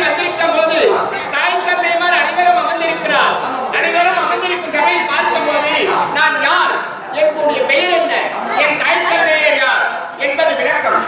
வந்திருக்கும் போது தாய் தந்தைமார் அனைவரும் அமர்ந்திருக்கிறார். அனைவரும் அமர்ந்திருக்கும் சபையை பார்க்கும் போது நான் யார், என்னுடைய பெயர் என்ன, என் தாய் தந்தையர் யார் என்பது விளக்கம்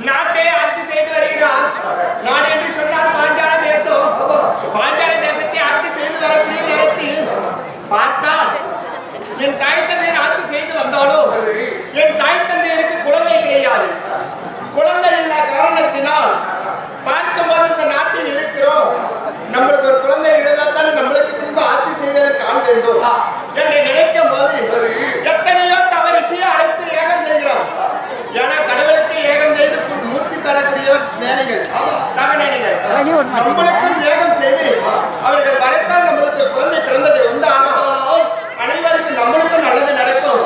நாட்டை ஆட்சி செய்து வருகிறார். நாடு என்று சொன்னால் பாஞ்சால தேசம். பாஞ்சால தேசத்தை ஆட்சி செய்து வரக்கூடிய நேரத்தில் பார்த்தால் என் தாய் தந்தையர் ஆட்சி செய்து வந்தாலும் என் தாய் தந்தையருக்கு குழந்தை கிடையாது. குழந்தை இல்லா காரணத்தினால் பார்க்கும்போது இந்த நாட்டில் இருக்கிறோம், நம்மளுக்கு ஒரு குழந்தை இருந்தால் தானே நம்மளுக்கு முன்பு ஆட்சி செய்வதற்கு ஆள் வேண்டும் என்று நினைக்கும் போது எத்தனையோ தவறு செய்ய அழைத்து ஏகம் செய்கிறோம். ஏன்னா கடவுளுக்கு ஏகம் செய்து மூர்த்தி தரக்கூடியவர் ஞானிகள், தவஞானிகள். நம்மளுக்கும் ஏகம் செய்து அவர்கள் வரைத்தான் நம்மளுக்கு குழந்தை பிறந்தது உண்டு. ஆனால் அனைவருக்கும் நம்மளுக்கும் நல்லது நடக்கும்,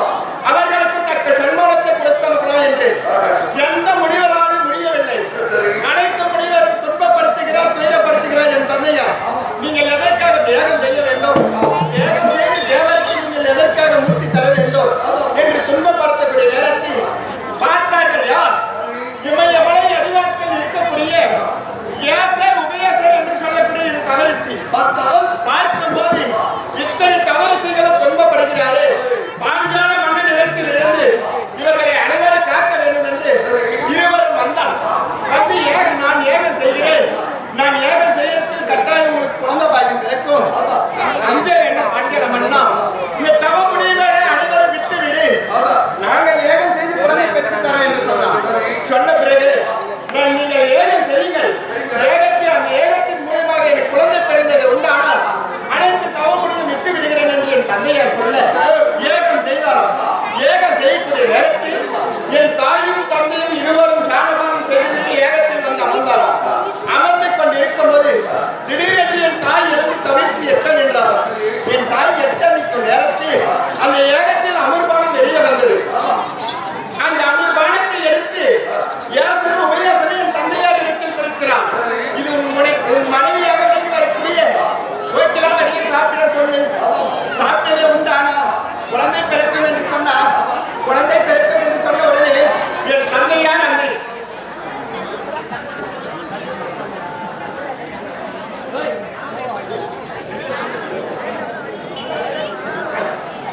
அவர்களுக்கு தக்க சன்மானத்தை கொடுத்தனுப்பலாம் என்று எந்த முடிவராலும் முடியவில்லை. அனைத்து முடிவரும் துன்பப்படுத்துகிறார், துயரப்படுத்துகிறார். என் தந்தையார், நீங்கள் எதற்காக தியாகம் செய்ய வேண்டும், தியாகம் செய்து தேவருக்கு நீங்கள் எதற்காக மூர்த்தி தர வேண்டும் என்று துன்பப்படுத்தக்கூடிய நேரத்தில் பார்த்தார்கள் யார், இமயமலை அடிவாரத்தில் இருக்கக்கூடிய ஏசர் உபயேசர் என்று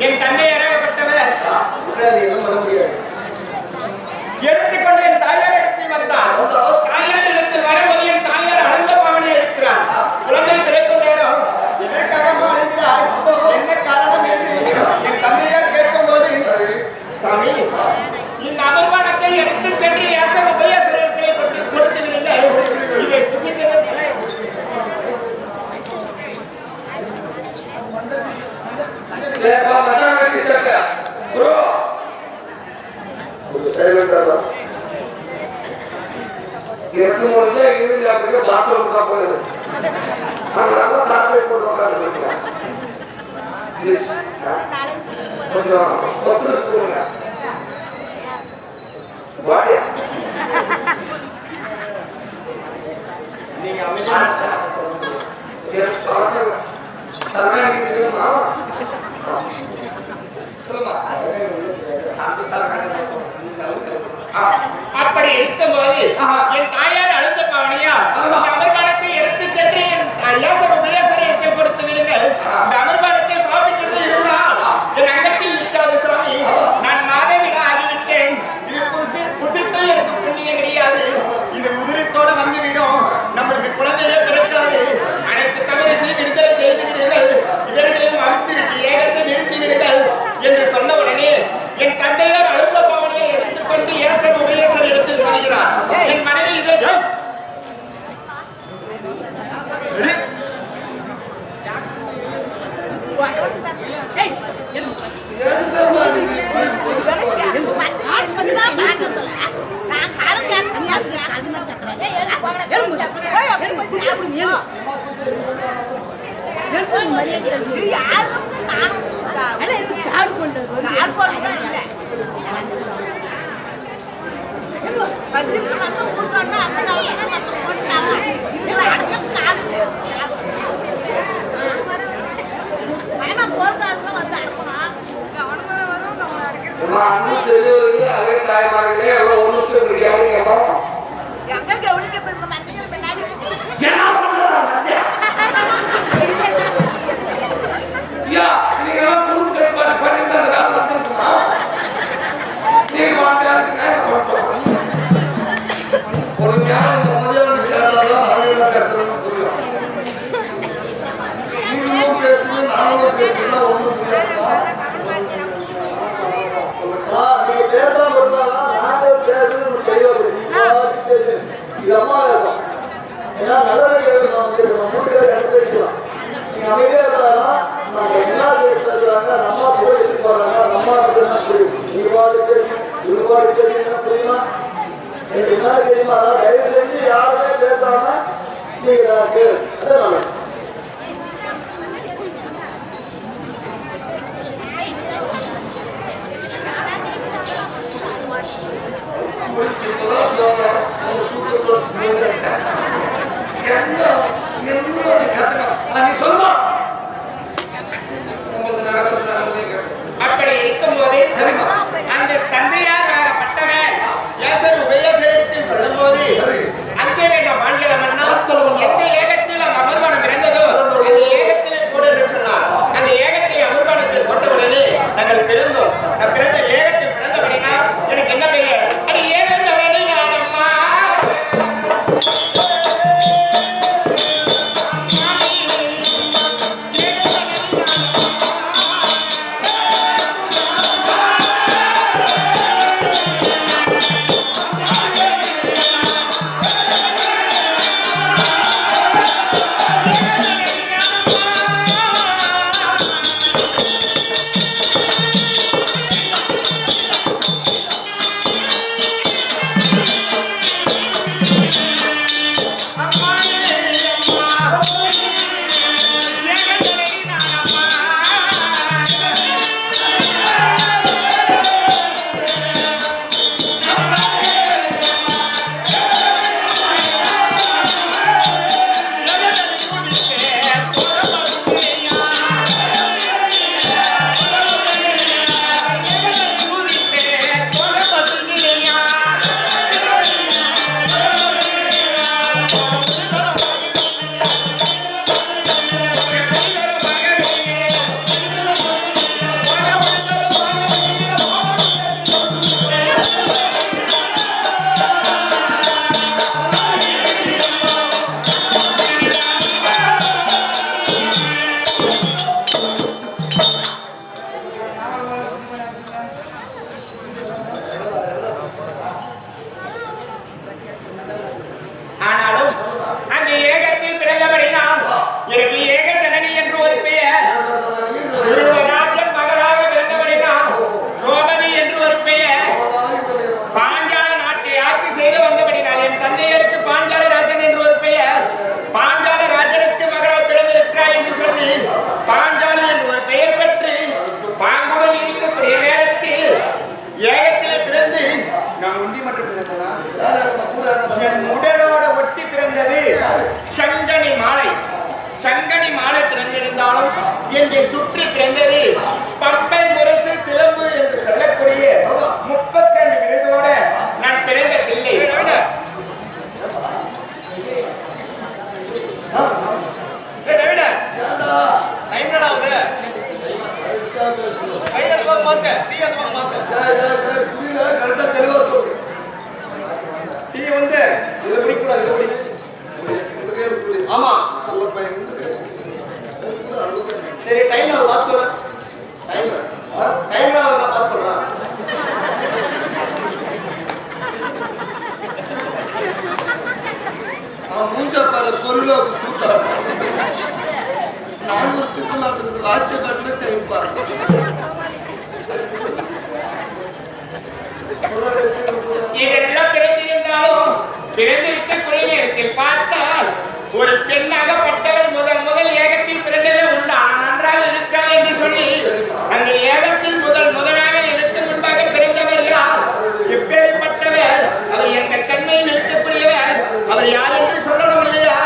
என் தந்தை இறக்கப்பட்டவர் எல்லாம் பண்ண முடியாது. எடுத்துக்கொண்டு என் தாயார் இடத்தில் வந்தார். தாயார் இடத்தில் வரும்போது என் தாயார் அனந்த பாவனை இருக்கிறார். குழந்தை பிறக்கும் நேரம் எதற்காக அழைக்கிறார், என்ன காரணம் என்று என் தந்தையார் கேட்கும் போது, சாமி இந்த அமர்வானத்தை எடுத்து சென்று யாசர் உபயாசரத்தை கொடுத்து விடுங்கள். இதை எட்டு முடிஞ்சா இருபது அப்படியே பாத்ரூம் தான் போயிடுது. அதனால தாக்கல் போட்டு உட்காந்து கொஞ்சம் ஒத்துழைப்பு கொடுங்க. நீங்க தலைமைக்கு தெரியுமா? சொல்லுமா. அப்படி இருக்கும்போது என் தாயார் அழுந்த பாவனையா இந்த அமர்வானத்தை எடுத்து சென்று என் உபயாசரத்தை கொடுத்து விடுங்கள். இந்த அமர்வானத்தை சாப்பிட்டு இருந்தால் என் அங்கத்தில் நிற்காது சாமி. நான் மாதவிட ஆகிவிட்டேன். இது புசித்து எனக்கு புண்ணியம் கிடையாது. இது உதிரத்தோட வந்துவிடும். நம்மளுக்கு குழந்தையே பிறக்காது. அனைத்து தவறு விடுதலை செய்து விடுங்கள். இவர்களையும் அழிச்சிருச்சு ஏகத்தை நிறுத்தி விடுங்கள் என்று சொன்ன உடனே என் தந்தையார் அழுந்த பாவனையை எடுத்துக்கொண்டு ஏசன் உபயேசர் இடத்தில் சொல்கிறார். என் மனைவி இதை அண்ணன் தெரியவர்களே அதே தாய்மார்களே எல்லாம் ஒன்று சேர்ந்து என்ன பண்றாங்க? நீங்களாம் குடும்ப ஏற்பாடு பண்ணிட்டு அந்த வேலை வந்துருக்குமா? நீங்க ஒரு ஞான இந்த மதியான கேட்டாதான் அவங்க பேசுறேன்னு புரியும். நீங்களும் பேசுங்க நானும் பேசுனா ஒன்றும் புரியாதுமா. நீங்க பேசாம இருந்தாலும் நாங்கள் பேசணும் தெளிவாக இது அம்மா பேசும். ஏன்னா நல்லதை பேசணும் மூட்டுகளை பேசிக்கலாம். நீங்க அமைதியா இருந்தாலும் நாங்க என்ன பேசுறாங்க நம்ம போயிட்டு போறாங்க நம்ம புரியும். இருபாடு பேசணும் இருபாடு பேசணும் புரியுமா? எனக்கு என்ன தெரியுமா? தயவு செஞ்சு யாருமே பேசாம நீங்க அதான் அப்படி இருக்கும் போதே அந்த தந்தையார் ஆகப்பட்டவர் ஏசர் உபயோகத்தில் சொல்லும் போது அங்கே வேண்டாம் மாநிலமன்னா எந்த ஏகத்தில் அந்த அமர்வானம் பிறந்ததோ அந்த ஏகத்திலே போடு என்று சொன்னார். அந்த ஏகத்திலே அமர்வானத்தில் போட்டவுடனே நாங்கள் பிறந்தோம். பிறந்த ஏகத்தில் பிறந்தபடினா எனக்கு என்ன பெயர்? அது ஏகத்தவனே நானம்மா. Aman, ஆனாலும் அந்த ஏகத்தில் பிறந்தபடினால் எனக்கு ஏக ஜனனி என்று ஒரு பெயர், துருவராஜன் மகளாக பிறந்தபடினால் ரோமதி என்று ஒரு பெயர், பாஞ்சால நாட்டை ஆட்சி செய்து வந்தபடினால் என் தந்தையருக்கு பாஞ்சால ராஜன் என்று ஒரு பெயர், பாஞ்சால ராஜனுக்கு மகளாக பிறந்திருக்கிறார் என்று சொல்லி பாஞ்சாலி என்று ஒரு பெயர் பெற்று பாங்குடன் இருக்கக்கூடிய நேரத்தில் ஏகத்திலே பிறந்து நான் ஒன்றி மட்டும் பிறந்தனா என் உடலோட ஒட்டி பிறந்தது சங்கனி மாலை. சங்கனி மாலை பிறந்திருந்தாலும் என்னை சுற்றி பிறந்தது பம்பை முரசு சிலம்பு என்று சொல்லக்கூடிய 32 விருதோட நான் பிறந்த பிள்ளை. ஆமா சரி டைம் பார்த்து டைம் பார்த்து சொல்றேன். மூஞ்சா பாரு பொருளா சூத்தா நானூறு திட்டு ஆட்சி காட்டுல டைம் பாரு இதெல்லாம் பிறந்திருந்தாலும் பிறந்திருக்க குறைவு இடத்தில் பார்த்தால் ஒரு பெண்ணாகப்பட்டவள் முதல் ஏகத்தில் பிறந்ததே உண்டு. ஆனால் நன்றாக இருக்கிறாள் என்று சொல்லி அந்த ஏகத்தில் முதலாக எனக்கு முன்பாக பிறந்தவர் யார், எப்பேற்பட்டவர், அவர் எங்கள் தன்மையில் இருக்கக்கூடியவர், அவர் யார் என்று சொல்லணும் இல்லையா?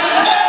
Hey!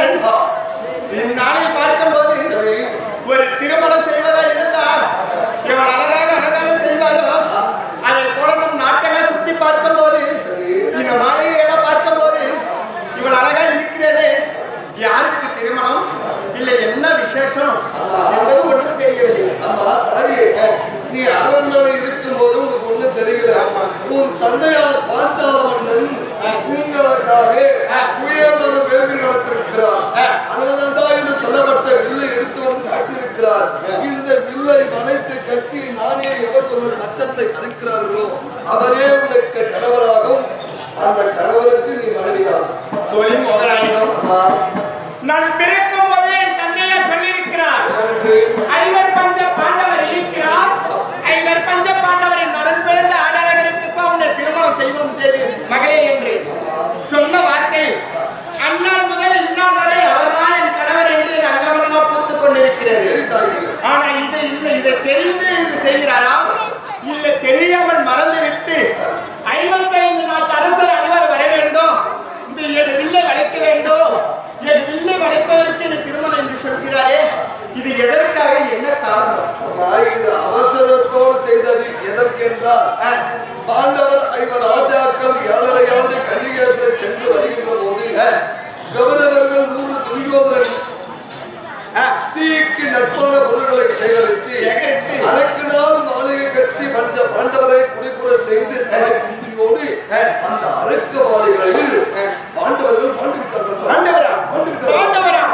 அண்ணன் இந்நாளில் பார்க்கும்போது ஒரு திருமணம் செய்வதா இருந்தால் எவ்வளவு அழகாக செய்வாரோ அதை போல நம் நாட்டெல்லாம் சுத்தி பார்க்கும்போது இந்த மலையெல்லாம் பார்க்கும்போது இவள் அழகா இருக்கிறதே யாருக்கு திருமணம் இல்லை என்ன விசேஷம் என்பது ஒன்று தெரியவில்லை. நீ அரண்மனை இருக்கும் போது உனக்கு ஒண்ணு தெரியல. உன் தந்தையார் பாஞ்சால மன்னன் உங்களுக்காக சுயம்பர வேள்வி நடத்திருக்கிறார். அனுமந்தா என்று சொல்லப்பட்ட வில்லை எடுத்து வந்து காட்டியிருக்கிறார். இந்த வில்லை வளைத்து கட்டி நானே எவர் நட்சத்தை அளிக்கிறார்களோ அவரே உனக்கு கணவராகும். அந்த கணவருக்கு நீ மனைவியாகும். நான் பிறக்கும் போதே என் தந்தையார் சொல்லியிருக்கிறார், ஐவர் பஞ்ச பாண்டவர் இருக்கிறார், ஐவர் பஞ்ச பாண்டவரின் நடுவில் பிறந்த ஆடலகருக்கு தான் உன்னை திருமணம் செய்வோம் தேவி மகளே என்று சொன்ன வார்த்தை அந்நாள் முதல் இந்நாள் வரை அவர்தான் என் கணவர் என்று என் அங்கமெல்லாம் பூத்துக் கொண்டிருக்கிறது. ஆனா இது இல்லை, இதை தெரிந்து இது செய்கிறாரா இல்லை தெரியாமல் மறந்துவிட்டு 55 நாட்டு அரசர் அனைவர் வர வேண்டும், இந்த என் வில்லை வளைக்க வேண்டும், என் வில்லை வளைப்பதற்கு எனக்கு திருமணம் என்று சொல்கிறாரே, இது எதற்காக என்ன காரணம்? இது அவசரத்தோடு செய்தது எதற்கென்றால் பாண்டவர் 5 ராஜாக்கள் 7.5 ஆண்டு கன்னிகேசரை சென்று வருகின்ற போது கவர்னர்கள் 100 துரியோதனன் தீக்கு நட்பான பொருள்களை சேகரித்து அதற்கு நாள் மாளிகை கட்டி பஞ்ச பாண்டவரை குடிப்புற செய்து கும்பியோடு அந்த அரக்க மாளிகைகளில் பாண்டவர்கள் பாண்டவரா பாண்டவரா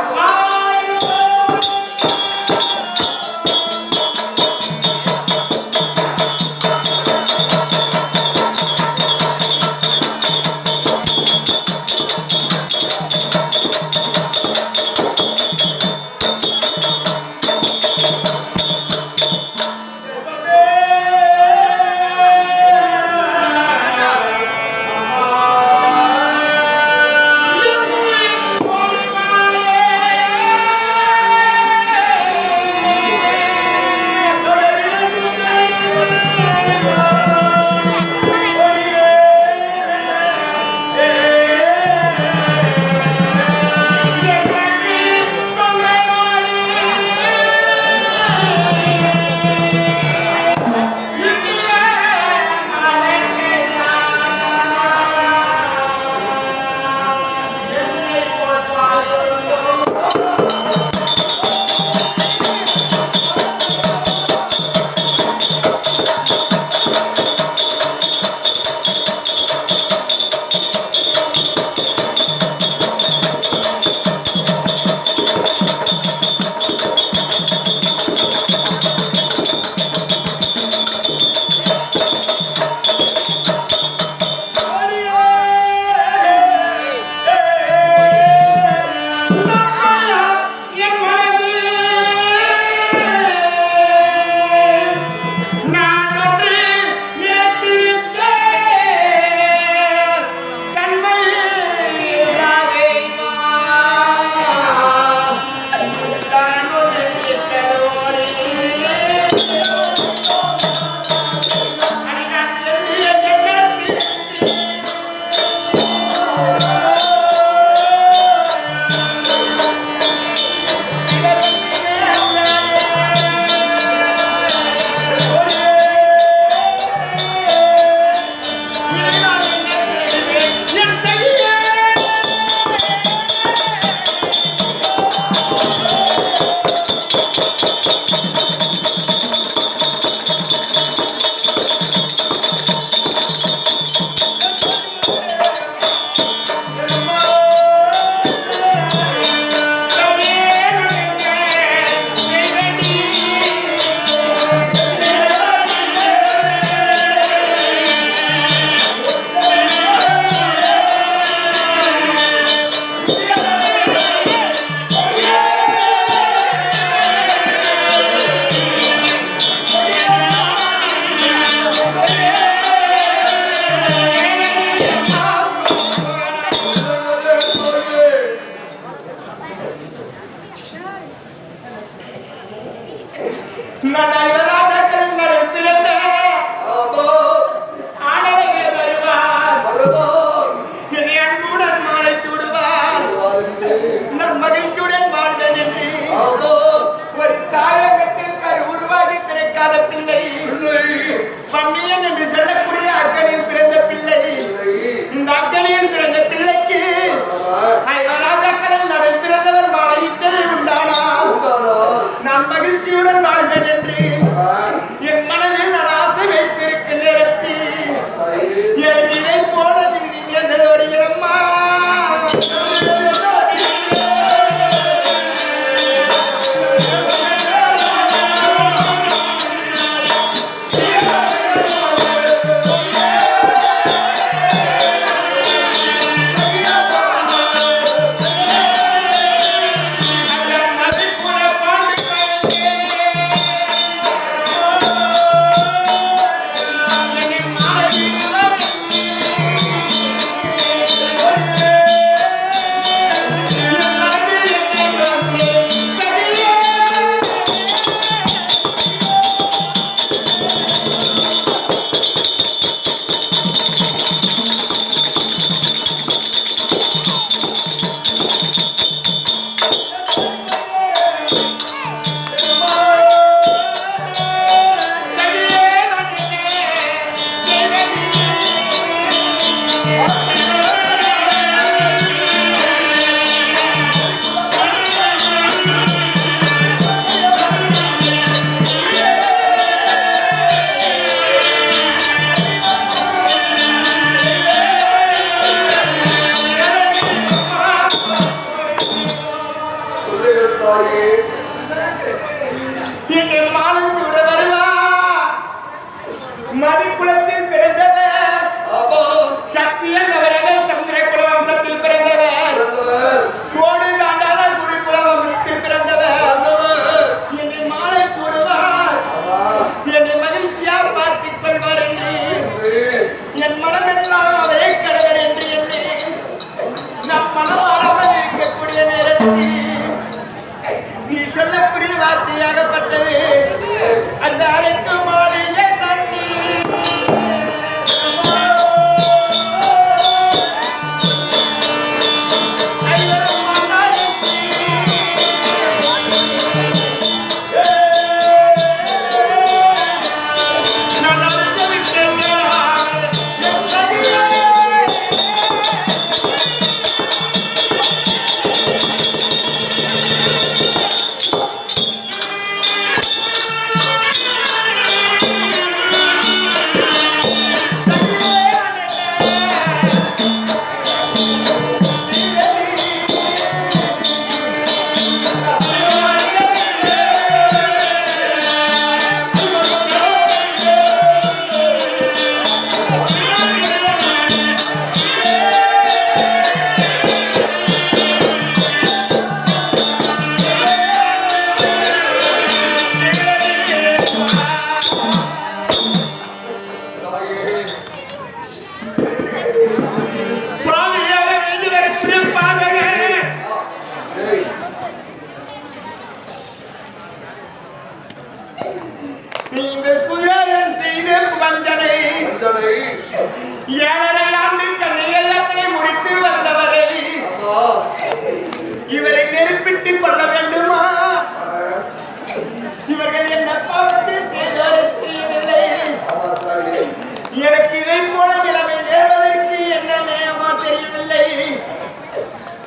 மதிக்குளத்தில் பிறந்தவர் சக்தி என்றவரது சந்திர குல வம்சத்தில் பிறந்தவர் கோடு தாண்டாத குருகுல வம்சத்தில் பிறந்தவர் என்னை மாலை கூறுவார் என்னை மகிழ்ச்சியா பார்த்துக் கொள்வார் என்று என் மனமெல்லாம் அவரே கடவர் என்று எண்ணி நம் மனம் ஆளாமல் இருக்கக்கூடிய நேரத்தில் நீ சொல்லக்கூடிய வார்த்தையாகப்பட்டது அந்த அரைக்கு மாலையே தண்ணி இந்த சுயாதன் செய்த வஞ்சனை 7.5 ஆண்டு கண்ணியத்தை முடித்து வந்தவரை இவரை நெருப்பிட்டு கொள்ள வேண்டுமா? இவர்கள் என்ன பாவத்தை செய்தார் தெரியவில்லை. எனக்கு இதை போல நிலைமை நேர்வதற்கு என்ன நியமா தெரியவில்லை.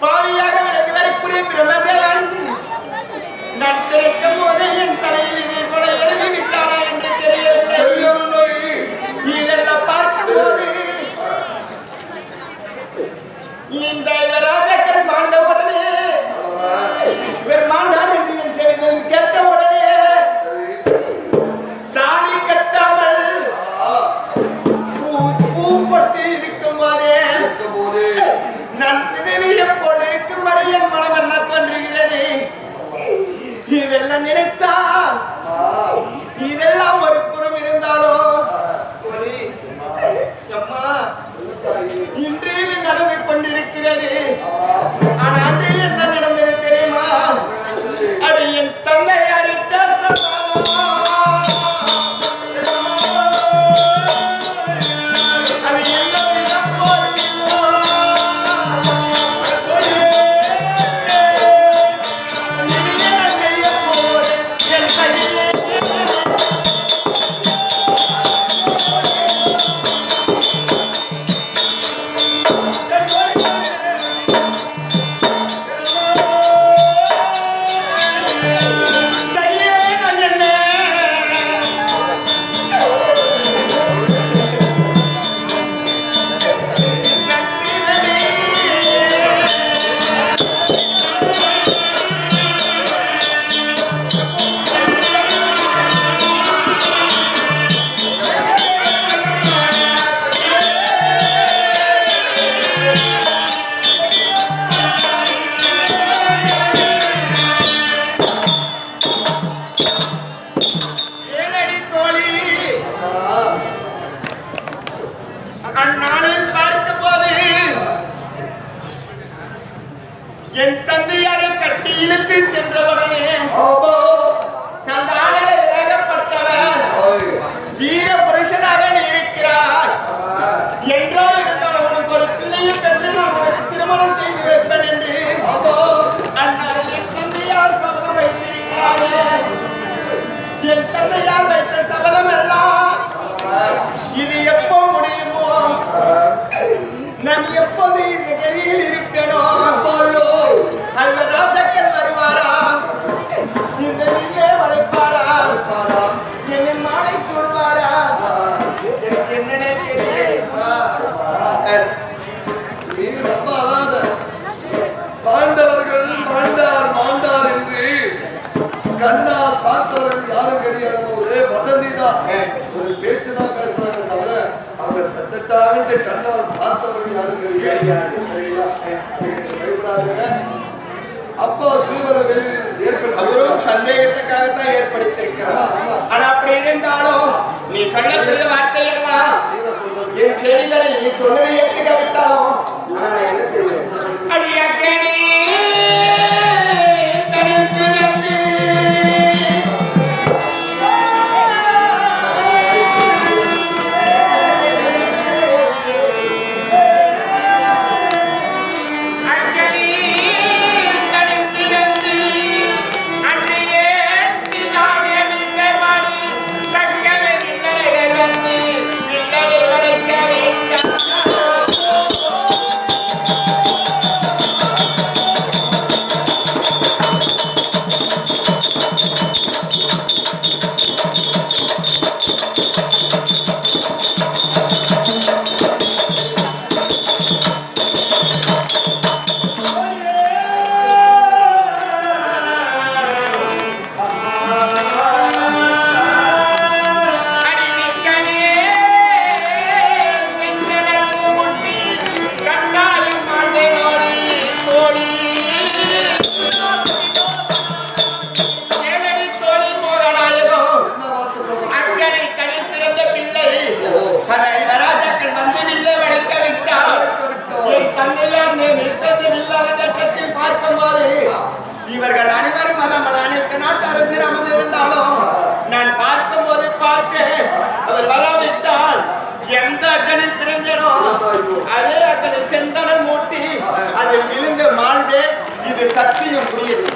பாவியாக விலகி வரக்கூடிய பிரம்மதேவன் நான் பிறக்கும் போதே என் தலையில் இதை போல எழுதிவிட்டானா என்று தெரியவில்லை. இதெல்லாம் பார்க்கும் போது இந்த ராஜாக்கள் மாண்ட உடனே இவர் மாண்டார் என்று என் செவிதில் கேட்ட உடனே தாலி கட்டாமல் பூ போட்டு இருக்கும் போதே நான் விதவியை போல் இருக்கும்படி என் மனம் என்ன தோன்றுகிறது. இதெல்லாம் நினைத்தா இதெல்லாம் ஒரு புறம் இருந்தாலோ அம்மா இன்று இது நடந்து கொண்டிருக்கிறது. ஆனா அன்று என்ன நடந்தது தெரியுமா? அது என் தந்தையாரிட்ட அது எந்த விதம் போற்றியோ அந்நாளில் பார்க்கும் போது என் தந்தையாரை கட்டி இழுத்து சென்றவுடனே அந்த ஆடலை இறகப்பட்டவர் வீர புருஷனாக நீ இருக்கிறார் என்றோ இருந்தால் உனக்கு ஒரு பிள்ளையை பெற்று நான் உனக்கு திருமணம் செய்து வைப்பேன் என்று அந்நாளில் என் தந்தையார் சபதம் வைத்திருக்கிறாரே. என் தந்தையார் வைத்த சபதம் எல்லாம் இது எப்போ முடியும் எடுத்தாவிட்டு கண்ணால் பார்த்தவர்கள் யாரும் கிடையாது. சரிங்களா? பயப்படாதுங்க. அப்பா சுயவர வெளியில் அவரும் சந்தேகத்துக்காகத்தான் ஏற்படுத்தியிருக்கிறார். ஆனா அப்படி இருந்தாலும் நீ சொல்லக்கூடிய வார்த்தையெல்லாம் என் செடிகளை நீ சொன்னதை ஏற்றுக்க விட்டாலும் நான் என்ன செய்வேன்? அடியாக்கேனே தனிப்பிறந்து இவர்கள் அனைவரும் அனைத்து நாட்டு அரசியல் அமர்ந்திருந்தாலும் நான் பார்க்கும் போது பார்ப்பேன். அவர் வராவிட்டால் எந்த அக்கனில் பிறந்தனோ அதே அக்கனை செந்தனம் மூட்டி அதில் விழுந்து மாண்டேன். இது சத்தியம் புரியுது.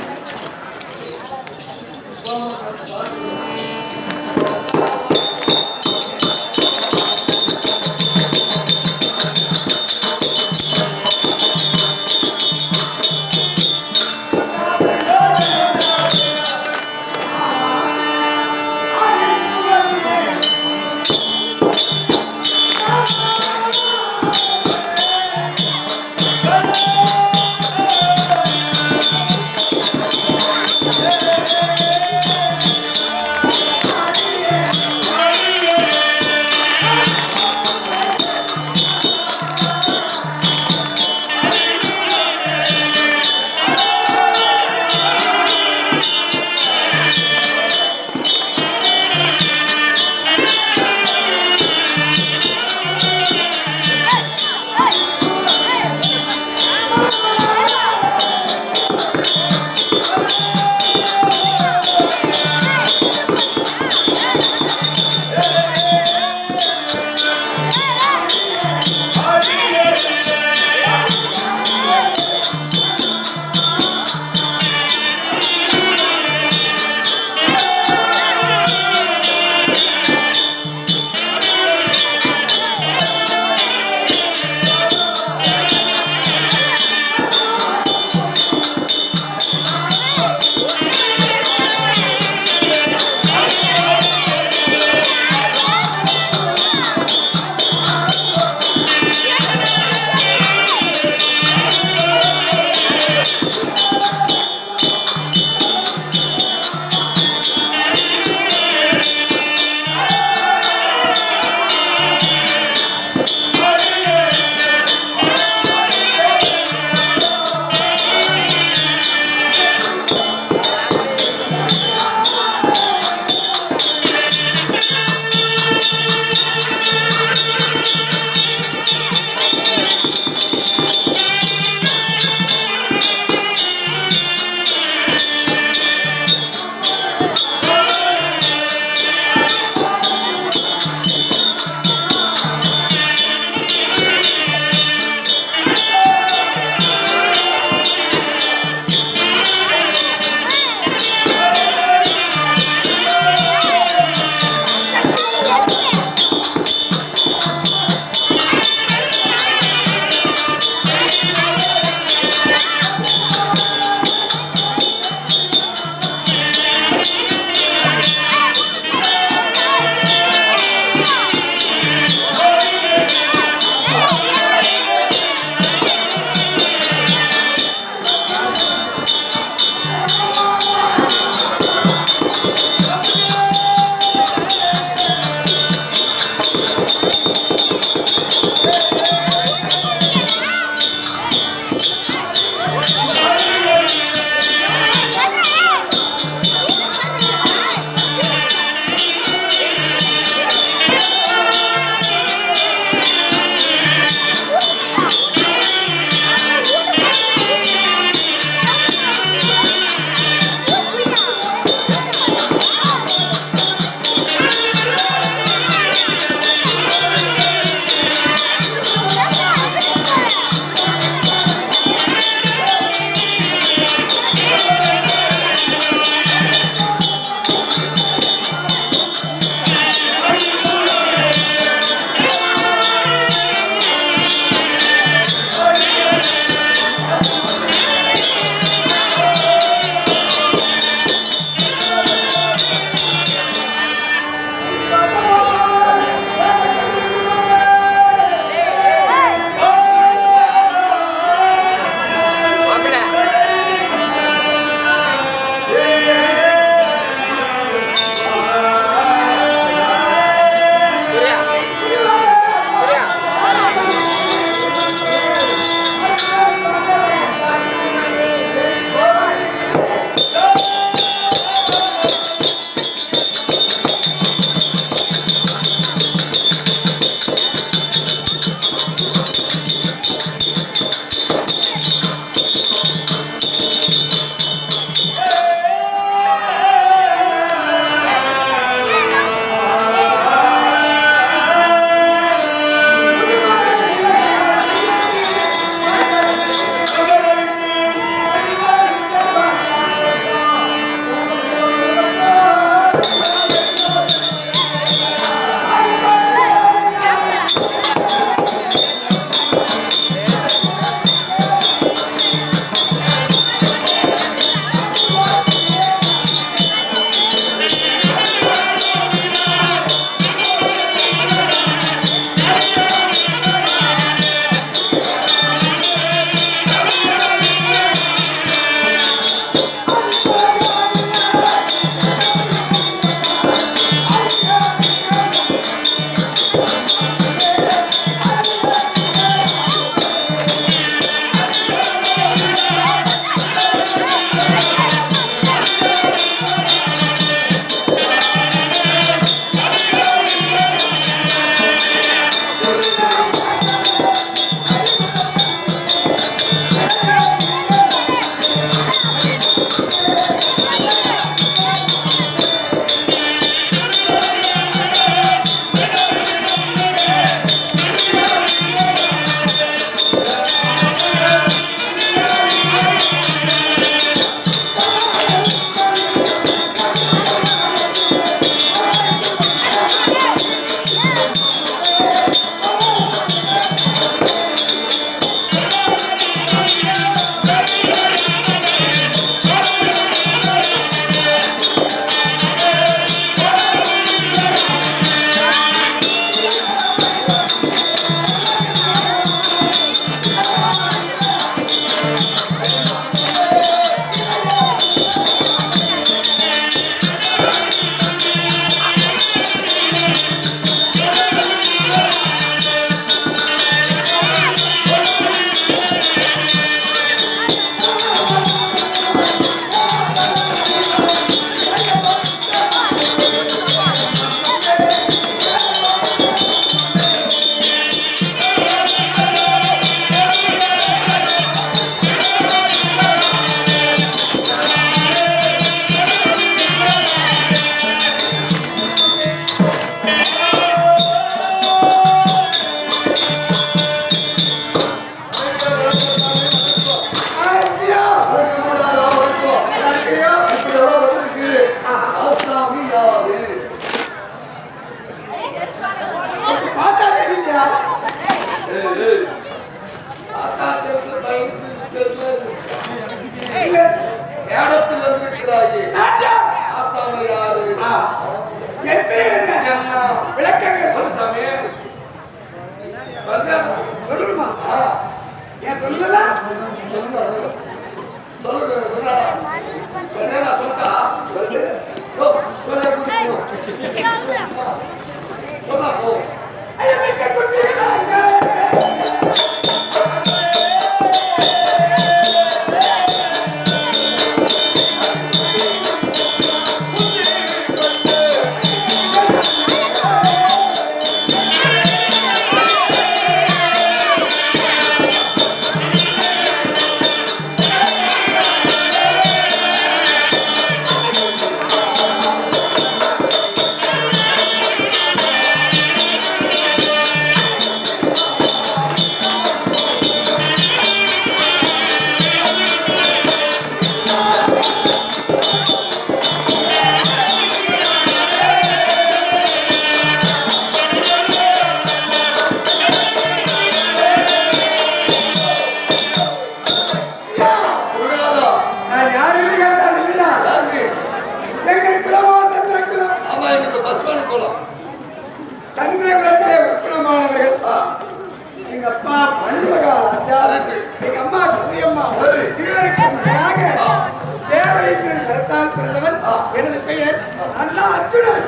எனது பெயர் அண்ணா அர்ஜுனன்.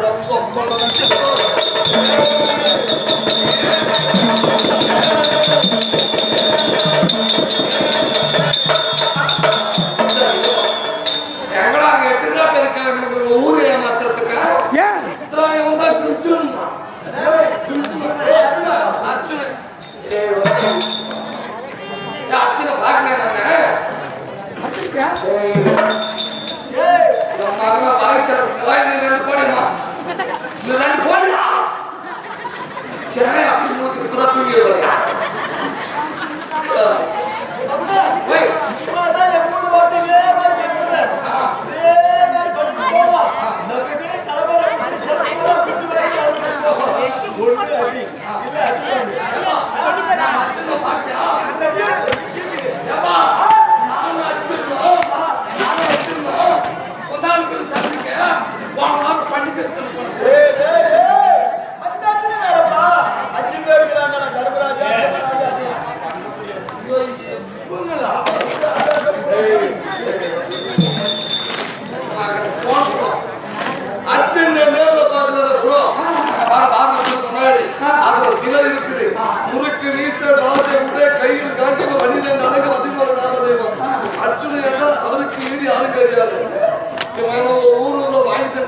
எங்கடா அங்க எத்தனை பேர் இருக்காங்க ஊரு ஏமாத்துறதுக்கா? ஏன் அர்ஜுனன் சிலர் இருக்குது முறுக்கு வீச ராஜ கையில் காட்டி 12 அழகு 11 நாமதேவம் அர்ஜுன என்றால் அவருக்கு ஈடு யாரும் கிடையாது. ஊருல வாங்கிட்டு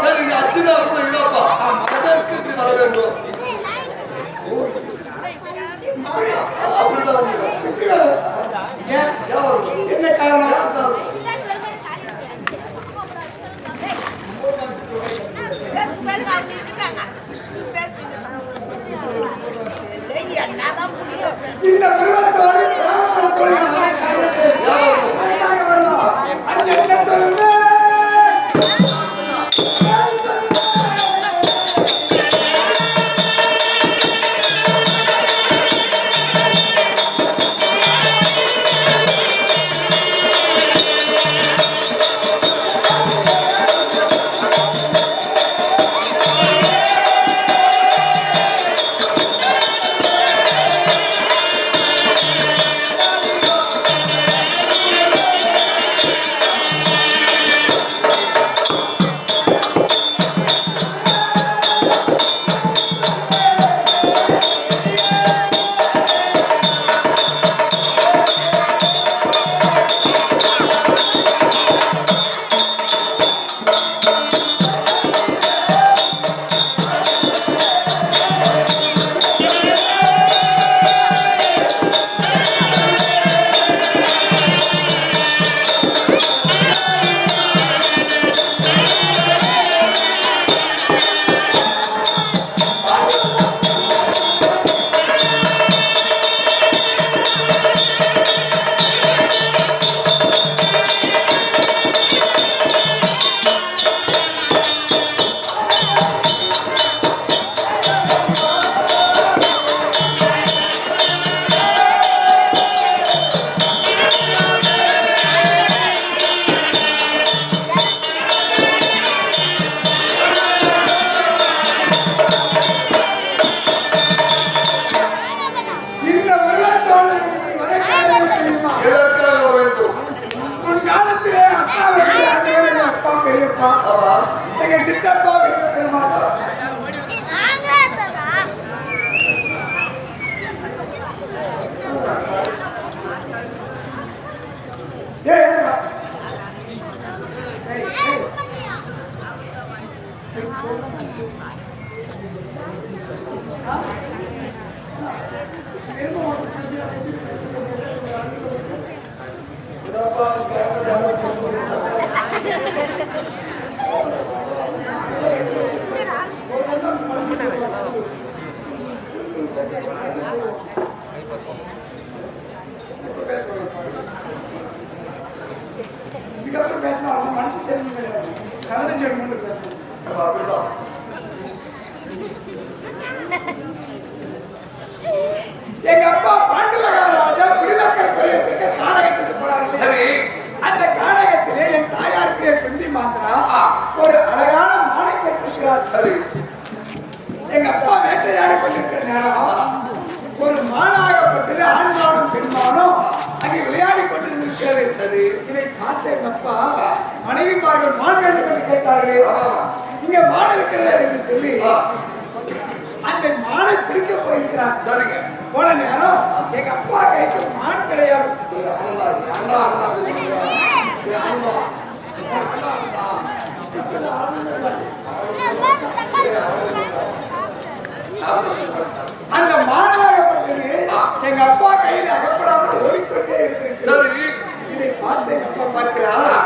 சரி நீ அச்சுனா கூட இல்லப்பா எதற்கு இப்படி வர வேண்டும் என்ன காரணம் இந்த பருவத்தோடு இதுக்கப்புறம் பேசினா அவங்க மனசு தெரிஞ்சு கிடையாது. நல்லதும் செய்யணும் அப்படிதான். எங்க அப்பா பாண்டு மகாராஜா குடிமக்கள் குறையத்திற்கு கானகத்துக்கு போனார்கள். சரி, அந்த கானகத்திலே என் தாயாருடைய குந்தி மாத்திரா ஒரு அழகான மாணிக்கம் இருக்கிறார். சரி, எங்க அப்பா வேட்டையாடி கொண்டிருக்கிற நேரம் ஒரு மானாகப்பட்டது ஆண்மானும் பெண்மானும் அங்கே விளையாடி கொண்டிருந்திருக்கிறது. சரி, இதை பார்த்த எங்க அப்பா மனைவிமார்கள் மான் வேண்டும் என்று கேட்டார்கள். இங்க மான் இருக்கிறது என்று சொல்லி அந்த மானை பிடிக்க போயிருக்கிறார். சரிங்க, போன நேரம் எங்க அப்பா கைக்கு மான் கிடையாது. அந்த மாணவர்கள் எங்க அப்பா கையில் அகப்படாமல் ஓடிக்கொண்டே இருக்கு. சரி இதை பார்த்து எங்க அப்பா பார்க்கிறார்.